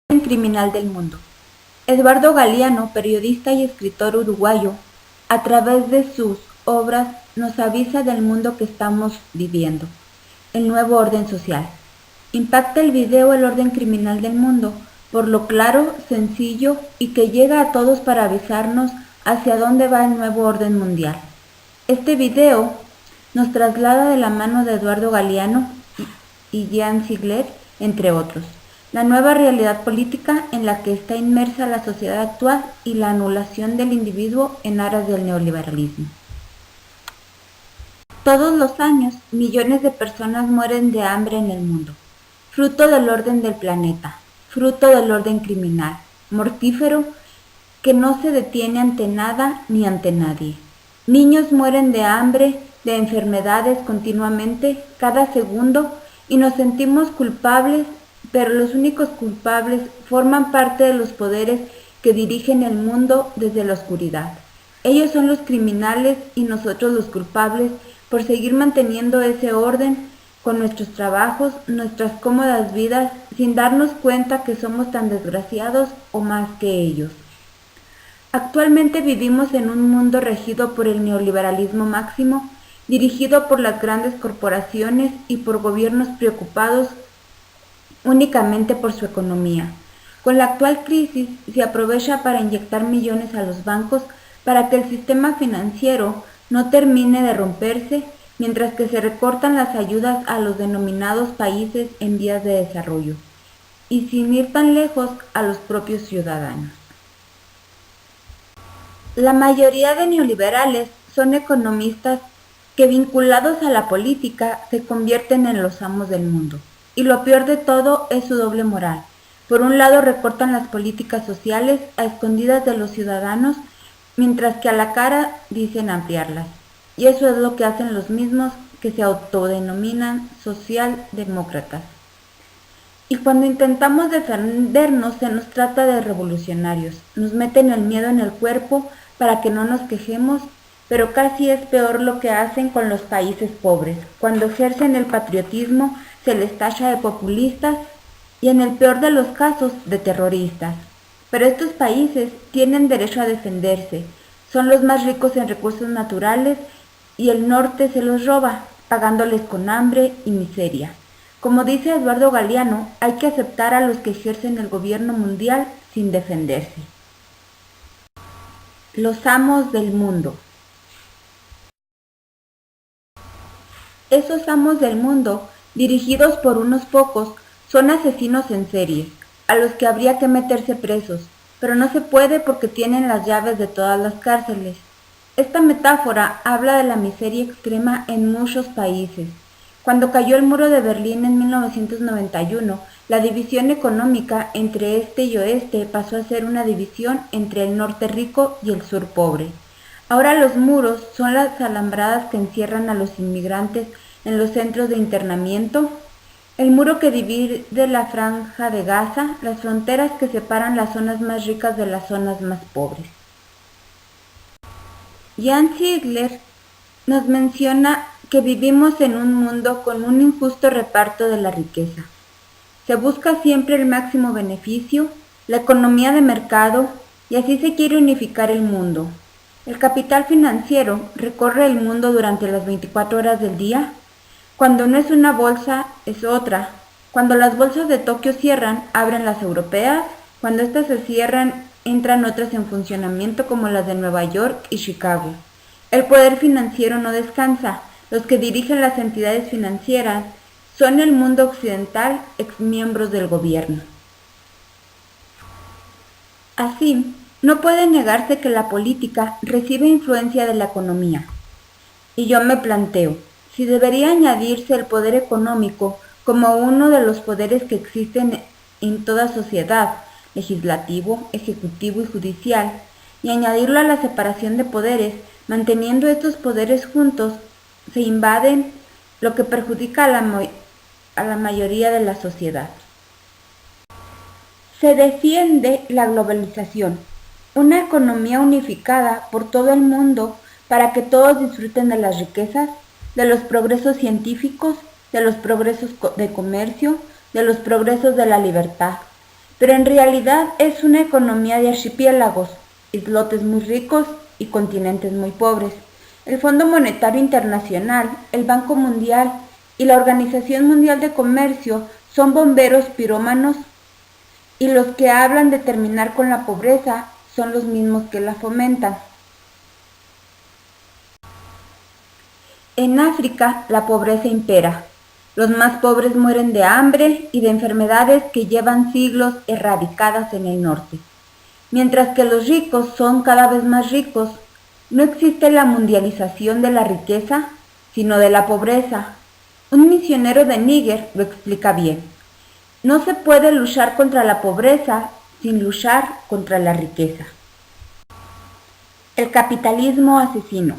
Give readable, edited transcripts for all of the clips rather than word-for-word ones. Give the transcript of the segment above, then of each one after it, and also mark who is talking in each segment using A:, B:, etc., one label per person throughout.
A: Criminal del mundo. Eduardo Galeano, periodista y escritor uruguayo, a través de sus obras nos avisa del mundo que estamos viviendo, el nuevo orden social. Impacta el video El orden criminal del mundo, por lo claro, sencillo y que llega a todos para avisarnos hacia dónde va el nuevo orden mundial. Este video nos traslada de la mano de Eduardo Galeano y Jean Ziegler, entre otros, la nueva realidad política en la que está inmersa la sociedad actual y la anulación del individuo en aras del neoliberalismo. Todos los años, millones de personas mueren de hambre en el mundo, fruto del orden del planeta, fruto del orden criminal, mortífero, que no se detiene ante nada ni ante nadie. Niños mueren de hambre, de enfermedades continuamente, cada segundo, y nos sentimos culpables, pero los únicos culpables forman parte de los poderes que dirigen el mundo desde la oscuridad. Ellos son los criminales y nosotros los culpables por seguir manteniendo ese orden con nuestros trabajos, nuestras cómodas vidas, sin darnos cuenta que somos tan desgraciados o más que ellos. Actualmente vivimos en un mundo regido por el neoliberalismo máximo, dirigido por las grandes corporaciones y por gobiernos preocupados únicamente por su economía. Con la actual crisis se aprovecha para inyectar millones a los bancos para que el sistema financiero no termine de romperse, mientras que se recortan las ayudas a los denominados países en vías de desarrollo, y sin ir tan lejos a los propios ciudadanos. La mayoría de neoliberales son economistas que, vinculados a la política, se convierten en los amos del mundo. Y lo peor de todo es su doble moral. Por un lado recortan las políticas sociales a escondidas de los ciudadanos, mientras que a la cara dicen ampliarlas. Y eso es lo que hacen los mismos que se autodenominan socialdemócratas. Y cuando intentamos defendernos se nos trata de revolucionarios. Nos meten el miedo en el cuerpo para que no nos quejemos, pero casi es peor lo que hacen con los países pobres. Cuando ejercen el patriotismo se les tacha de populistas y en el peor de los casos de terroristas. Pero estos países tienen derecho a defenderse, son los más ricos en recursos naturales y el norte se los roba, pagándoles con hambre y miseria. Como dice Eduardo Galeano, hay que aceptar a los que ejercen el gobierno mundial sin defenderse. Los amos del mundo. Esos amos del mundo, dirigidos por unos pocos, son asesinos en serie, a los que habría que meterse presos, pero no se puede porque tienen las llaves de todas las cárceles. Esta metáfora habla de la miseria extrema en muchos países. Cuando cayó el muro de Berlín en 1991, la división económica entre este y oeste pasó a ser una división entre el norte rico y el sur pobre. Ahora los muros son las alambradas que encierran a los inmigrantes en los centros de internamiento, el muro que divide la franja de Gaza, las fronteras que separan las zonas más ricas de las zonas más pobres. Jean Ziegler nos menciona que vivimos en un mundo con un injusto reparto de la riqueza. Se busca siempre el máximo beneficio, la economía de mercado, y así se quiere unificar el mundo. El capital financiero recorre el mundo durante las 24 horas del día. Cuando no es una bolsa, es otra. Cuando las bolsas de Tokio cierran, abren las europeas. Cuando estas se cierran, entran otras en funcionamiento como las de Nueva York y Chicago. El poder financiero no descansa. Los que dirigen las entidades financieras son el mundo occidental, exmiembros del gobierno. Así, no puede negarse que la política recibe influencia de la economía. Y yo me planteo, si debería añadirse el poder económico como uno de los poderes que existen en toda sociedad, legislativo, ejecutivo y judicial, y añadirlo a la separación de poderes, manteniendo estos poderes juntos, se invaden, lo que perjudica a la mayoría de la sociedad. Se defiende la globalización, una economía unificada por todo el mundo para que todos disfruten de las riquezas, de los progresos científicos, de los progresos de comercio, de los progresos de la libertad. pero en realidad es una economía de archipiélagos, islotes muy ricos y continentes muy pobres. El Fondo Monetario Internacional, el Banco Mundial y la Organización Mundial de Comercio son bomberos pirómanos, y los que hablan de terminar con la pobreza son los mismos que la fomentan. En África la pobreza impera. Los más pobres mueren de hambre y de enfermedades que llevan siglos erradicadas en el norte. Mientras que los ricos son cada vez más ricos, no existe la mundialización de la riqueza, sino de la pobreza. Un misionero de Níger lo explica bien. No se puede luchar contra la pobreza sin luchar contra la riqueza. El capitalismo asesino.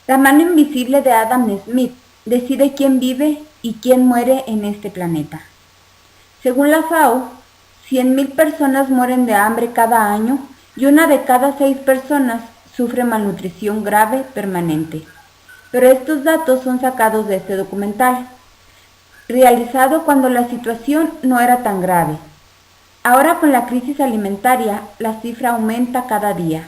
A: La mano invisible de Adam Smith decide quién vive y quién muere en este planeta. Según la FAO, 100.000 personas mueren de hambre cada año y una de cada 6 personas sufre malnutrición grave permanente. Pero estos datos son sacados de este documental, realizado cuando la situación no era tan grave. Ahora con la crisis alimentaria, la cifra aumenta cada día.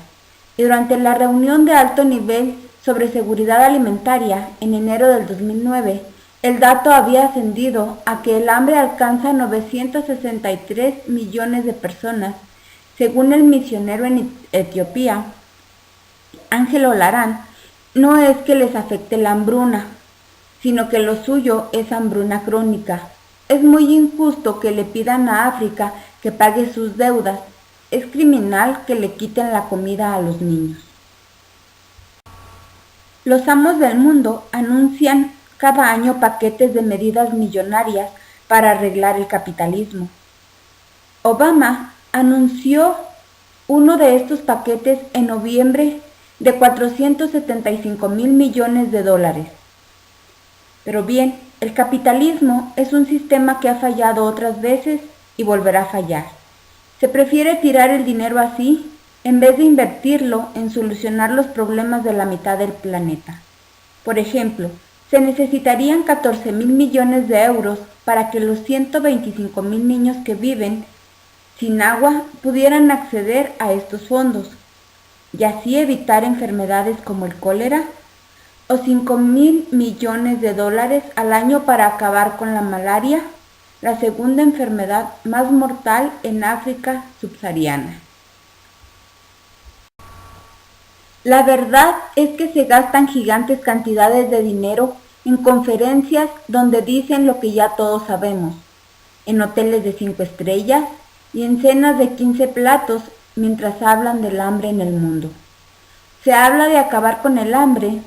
A: Y durante la reunión de alto nivel sobre seguridad alimentaria en enero del 2009, el dato había ascendido a que el hambre alcanza 963 millones de personas, según el misionero en Etiopía, Ángelo Larán. No es que les afecte la hambruna, sino que lo suyo es hambruna crónica. Es muy injusto que le pidan a África que pague sus deudas. Es criminal que le quiten la comida a los niños. Los amos del mundo anuncian cada año paquetes de medidas millonarias para arreglar el capitalismo. Obama anunció uno de estos paquetes en noviembre de 475.000 millones de dólares. Pero bien, el capitalismo es un sistema que ha fallado otras veces y volverá a fallar. Se prefiere tirar el dinero así en vez de invertirlo en solucionar los problemas de la mitad del planeta. Por ejemplo, se necesitarían 14.000 millones de euros para que los 125.000 niños que viven sin agua pudieran acceder a estos fondos, y así evitar enfermedades como el cólera, o 5.000 millones de dólares al año para acabar con la malaria, la segunda enfermedad más mortal en África subsahariana. La verdad es que se gastan gigantes cantidades de dinero en conferencias donde dicen lo que ya todos sabemos, en hoteles de 5 estrellas y en cenas de 15 platos mientras hablan del hambre en el mundo. Se habla de acabar con el hambre,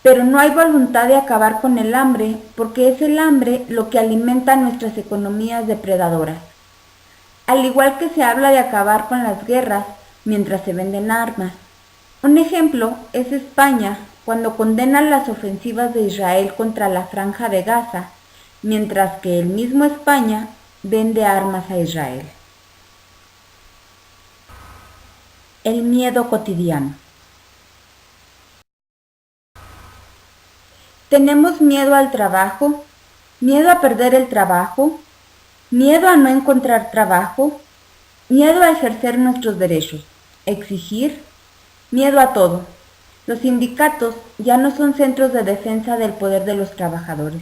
A: pero no hay voluntad de acabar con el hambre porque es el hambre lo que alimenta nuestras economías depredadoras. Al igual que se habla de acabar con las guerras mientras se venden armas. Un ejemplo es España, cuando condena las ofensivas de Israel contra la Franja de Gaza, mientras que el mismo España vende armas a Israel. El miedo cotidiano. Tenemos miedo al trabajo, miedo a perder el trabajo, miedo a no encontrar trabajo, miedo a ejercer nuestros derechos, exigir, miedo a todo. Los sindicatos ya no son centros de defensa del poder de los trabajadores.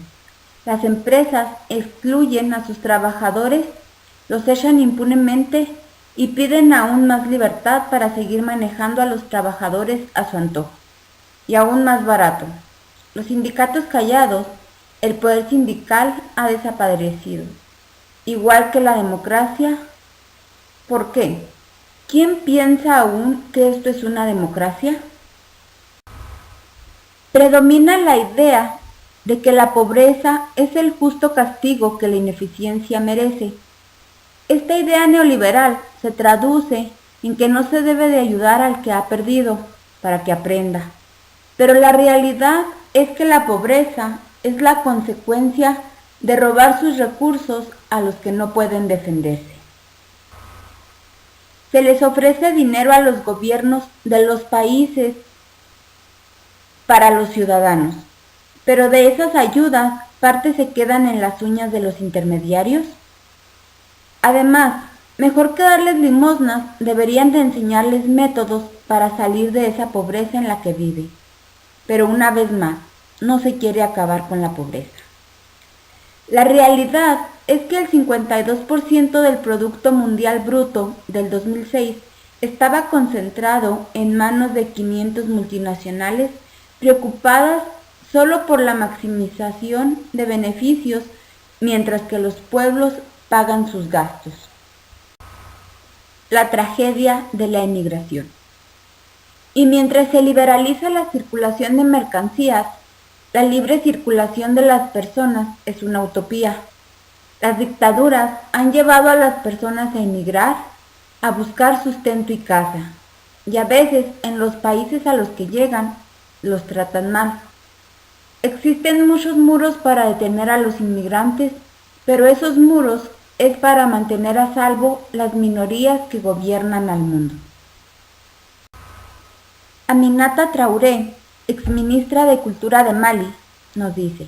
A: Las empresas excluyen a sus trabajadores, los echan impunemente y piden aún más libertad para seguir manejando a los trabajadores a su antojo. Y aún más barato. Los sindicatos callados, el poder sindical ha desaparecido. Igual que la democracia. ¿Por qué? ¿Quién piensa aún que esto es una democracia? Predomina la idea de que la pobreza es el justo castigo que la ineficiencia merece. Esta idea neoliberal se traduce en que no se debe de ayudar al que ha perdido para que aprenda. Pero la realidad es que la pobreza es la consecuencia de robar sus recursos a los que no pueden defenderse. Se les ofrece dinero a los gobiernos de los países para los ciudadanos, pero de esas ayudas, parte se quedan en las uñas de los intermediarios. Además, mejor que darles limosnas, deberían de enseñarles métodos para salir de esa pobreza en la que vive. Pero una vez más, no se quiere acabar con la pobreza. La realidad es que el 52% del Producto Mundial Bruto del 2006 estaba concentrado en manos de 500 multinacionales preocupadas solo por la maximización de beneficios, mientras que los pueblos pagan sus gastos. La tragedia de la emigración. Y mientras se liberaliza la circulación de mercancías, la libre circulación de las personas es una utopía. Las dictaduras han llevado a las personas a emigrar, a buscar sustento y casa, y a veces en los países a los que llegan los tratan mal. Existen muchos muros para detener a los inmigrantes, pero esos muros es para mantener a salvo las minorías que gobiernan al mundo. Aminata Traoré, exministra de Cultura de Mali, nos dice: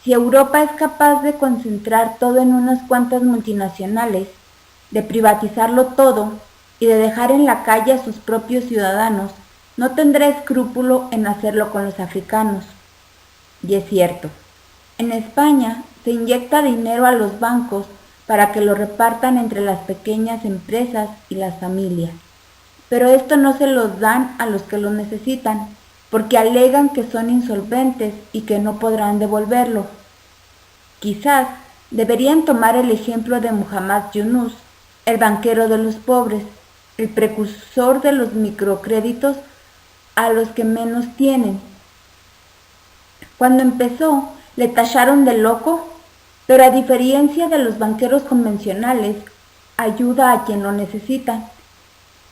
A: si Europa es capaz de concentrar todo en unas cuantas multinacionales, de privatizarlo todo y de dejar en la calle a sus propios ciudadanos, no tendrá escrúpulo en hacerlo con los africanos. Y es cierto, en España se inyecta dinero a los bancos para que lo repartan entre las pequeñas empresas y las familias. Pero esto no se los dan a los que lo necesitan, porque alegan que son insolventes y que no podrán devolverlo. Quizás deberían tomar el ejemplo de Muhammad Yunus, el banquero de los pobres, el precursor de los microcréditos a los que menos tienen. Cuando empezó, le tacharon de loco, pero a diferencia de los banqueros convencionales, ayuda a quien lo necesita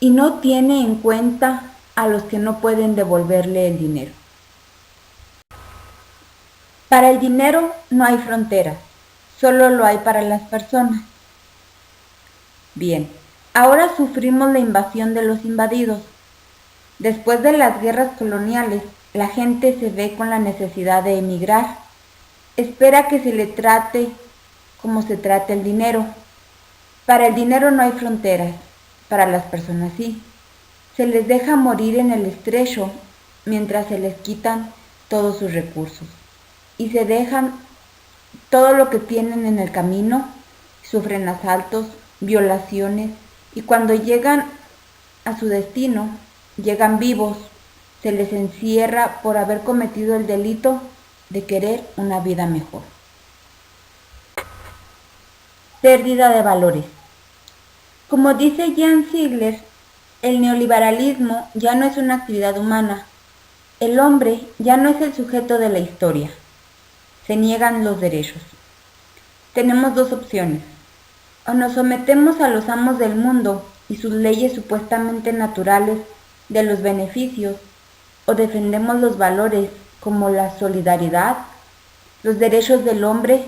A: y no tiene en cuenta a los que no pueden devolverle el dinero. Para el dinero no hay fronteras, solo lo hay para las personas. Bien, ahora sufrimos la invasión de los invadidos. Después de las guerras coloniales, la gente se ve con la necesidad de emigrar. Espera que se le trate como se trata el dinero. Para el dinero no hay fronteras, para las personas sí. Se les deja morir en el estrecho mientras se les quitan todos sus recursos. Y se dejan todo lo que tienen en el camino, sufren asaltos, violaciones, y cuando llegan a su destino, llegan vivos, se les encierra por haber cometido el delito de querer una vida mejor. Pérdida de valores. Como dice Jan Ziegler, el neoliberalismo ya no es una actividad humana. El hombre ya no es el sujeto de la historia. Se niegan los derechos. Tenemos dos opciones. O nos sometemos a los amos del mundo y sus leyes supuestamente naturales de los beneficios, o defendemos los valores como la solidaridad, los derechos del hombre,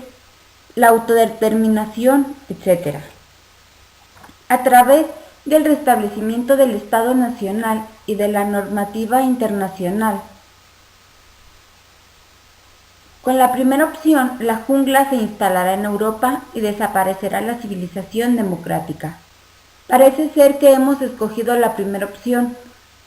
A: la autodeterminación, etc. A través del restablecimiento del Estado Nacional y de la normativa internacional. Con la primera opción, la jungla se instalará en Europa y desaparecerá la civilización democrática. Parece ser que hemos escogido la primera opción.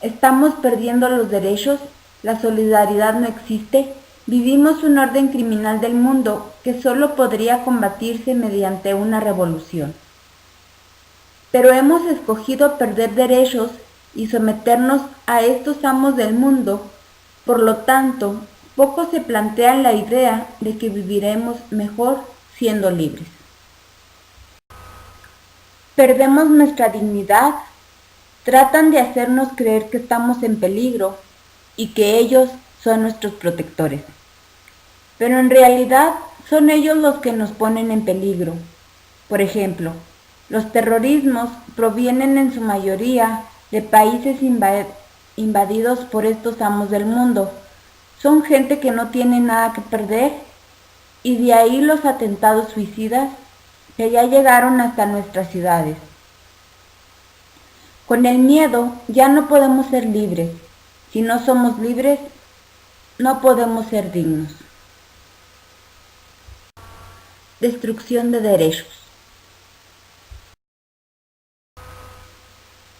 A: Estamos perdiendo los derechos, la solidaridad no existe, vivimos un orden criminal del mundo que solo podría combatirse mediante una revolución. Pero hemos escogido perder derechos y someternos a estos amos del mundo, por lo tanto, pocos se plantean la idea de que viviremos mejor siendo libres. Perdemos nuestra dignidad, tratan de hacernos creer que estamos en peligro y que ellos son nuestros protectores. Pero en realidad son ellos los que nos ponen en peligro. Por ejemplo, los terrorismos provienen en su mayoría de países invadidos por estos amos del mundo. Son gente que no tiene nada que perder, y de ahí los atentados suicidas que ya llegaron hasta nuestras ciudades. Con el miedo ya no podemos ser libres. Si no somos libres, no podemos ser dignos. Destrucción de derechos.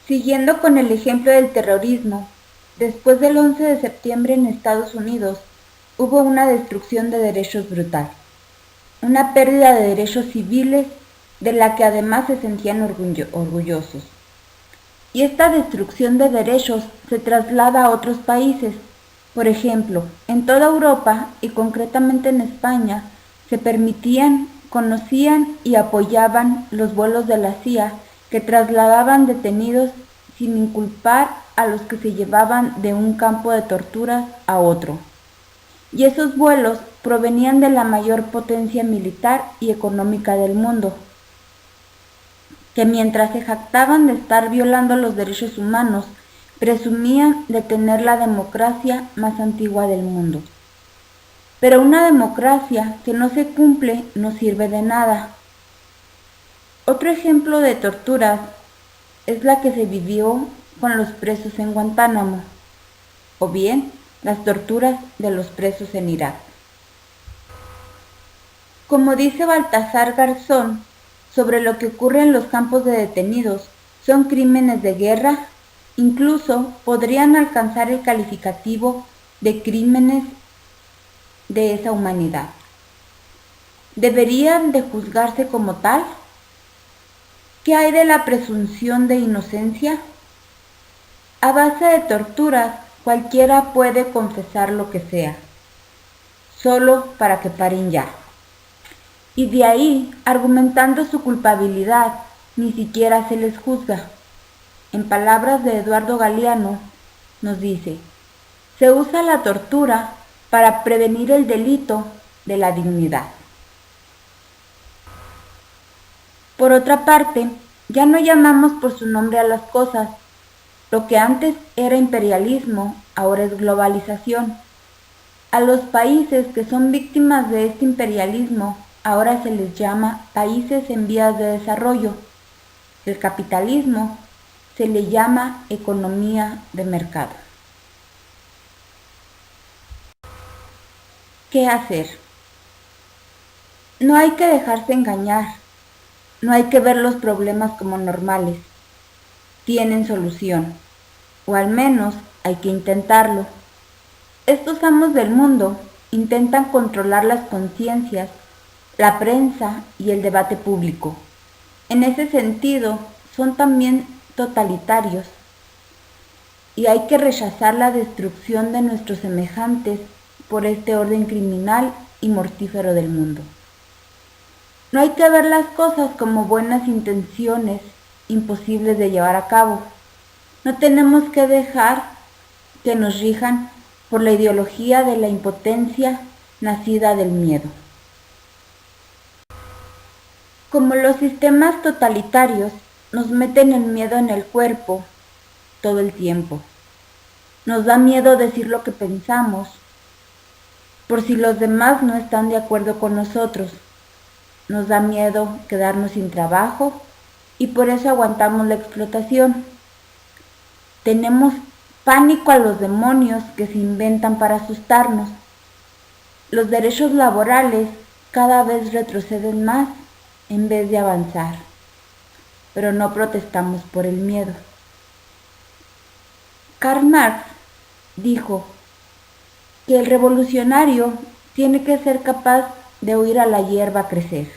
A: Siguiendo con el ejemplo del terrorismo, después del 11 de septiembre en Estados Unidos hubo una destrucción de derechos brutal, una pérdida de derechos civiles de la que además se sentían orgullosos. Y esta destrucción de derechos se traslada a otros países. Por ejemplo, en toda Europa y concretamente en España se permitían, conocían y apoyaban los vuelos de la CIA que trasladaban detenidos sin inculpar a los que se llevaban de un campo de torturas a otro. Y esos vuelos provenían de la mayor potencia militar y económica del mundo, que mientras se jactaban de estar violando los derechos humanos, presumían de tener la democracia más antigua del mundo. Pero una democracia que no se cumple no sirve de nada. Otro ejemplo de torturas es la que se vivió con los presos en Guantánamo, o bien las torturas de los presos en Irak. Como dice Baltasar Garzón sobre lo que ocurre en los campos de detenidos, son crímenes de guerra, incluso podrían alcanzar el calificativo de crímenes de esa humanidad. ¿Deberían de juzgarse como tal? ¿Qué hay de la presunción de inocencia? A base de torturas, cualquiera puede confesar lo que sea, solo para que paren ya. Y de ahí, argumentando su culpabilidad, ni siquiera se les juzga. En palabras de Eduardo Galeano, nos dice, se usa la tortura para prevenir el delito de la dignidad. Por otra parte, ya no llamamos por su nombre a las cosas. Lo que antes era imperialismo, ahora es globalización. A los países que son víctimas de este imperialismo, ahora se les llama países en vías de desarrollo. El capitalismo se le llama economía de mercado. ¿Qué hacer? No hay que dejarse engañar. No hay que ver los problemas como normales. Tienen solución, o al menos hay que intentarlo. Estos amos del mundo intentan controlar las conciencias, la prensa y el debate público. En ese sentido, son también totalitarios. Y hay que rechazar la destrucción de nuestros semejantes por este orden criminal y mortífero del mundo. No hay que ver las cosas como buenas intenciones imposibles de llevar a cabo. No tenemos que dejar que nos rijan por la ideología de la impotencia nacida del miedo. Como los sistemas totalitarios nos meten el miedo en el cuerpo todo el tiempo. Nos da miedo decir lo que pensamos, por si los demás no están de acuerdo con nosotros. Nos da miedo quedarnos sin trabajo y por eso aguantamos la explotación. Tenemos pánico a los demonios que se inventan para asustarnos. Los derechos laborales cada vez retroceden más en vez de avanzar, pero no protestamos por el miedo. Karl Marx dijo que el revolucionario tiene que ser capaz de oír a la hierba crecer.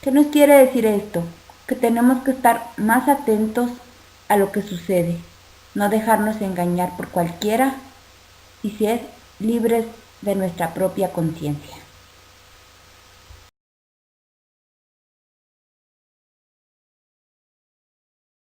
A: ¿Qué nos quiere decir esto? Que tenemos que estar más atentos a lo que sucede, no dejarnos engañar por cualquiera y ser libres de nuestra propia conciencia.